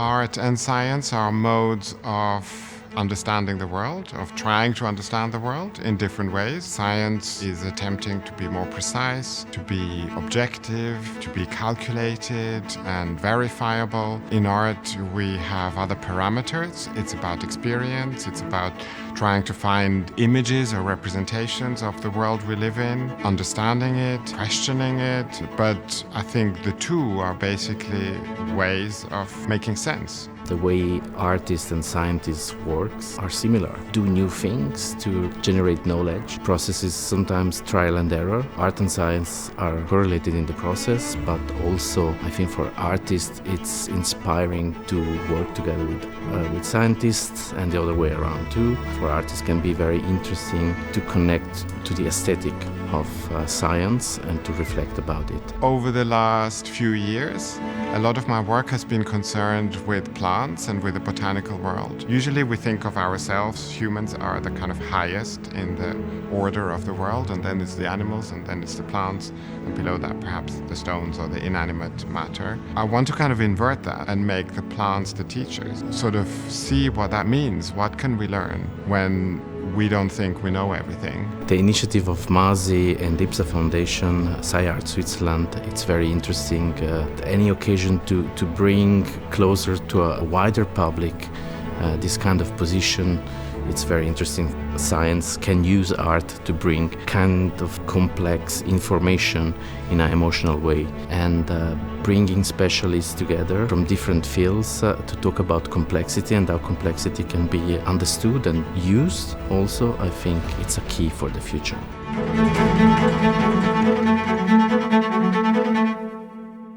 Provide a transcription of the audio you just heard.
art and science are modes of understanding the world, of trying to understand the world in different ways. Science is attempting to be more precise, to be objective, to be calculated and verifiable. In art, we have other parameters. It's about experience. It's about trying to find images or representations of the world we live in, understanding it, questioning it. But I think the two are basically ways of making sense. The way artists and scientists work are similar. Do new things to generate knowledge. Process is sometimes trial and error. Art and science are correlated in the process, but also I think for artists it's inspiring to work together with scientists and the other way around too. For artists can be very interesting to connect to the aesthetic of science and to reflect about it. Over the last few years, a lot of my work has been concerned with plants and with the botanical world. Usually we think of ourselves, humans are the kind of highest in the order of the world, and then it's the animals, and then it's the plants, and below that perhaps the stones or the inanimate matter. I want to kind of invert that and make the plants the teachers, sort of see what that means. What can we learn when we don't think we know everything? The initiative of MASI and IBSA Foundation, SciArt SwitzerlAnd, it's very interesting. Any occasion to bring closer to a wider public this kind of position, it's very interesting. Science can use art to bring kind of complex information in an emotional way, and bringing specialists together from different fields to talk about complexity and how complexity can be understood and used also, I think it's a key for the future.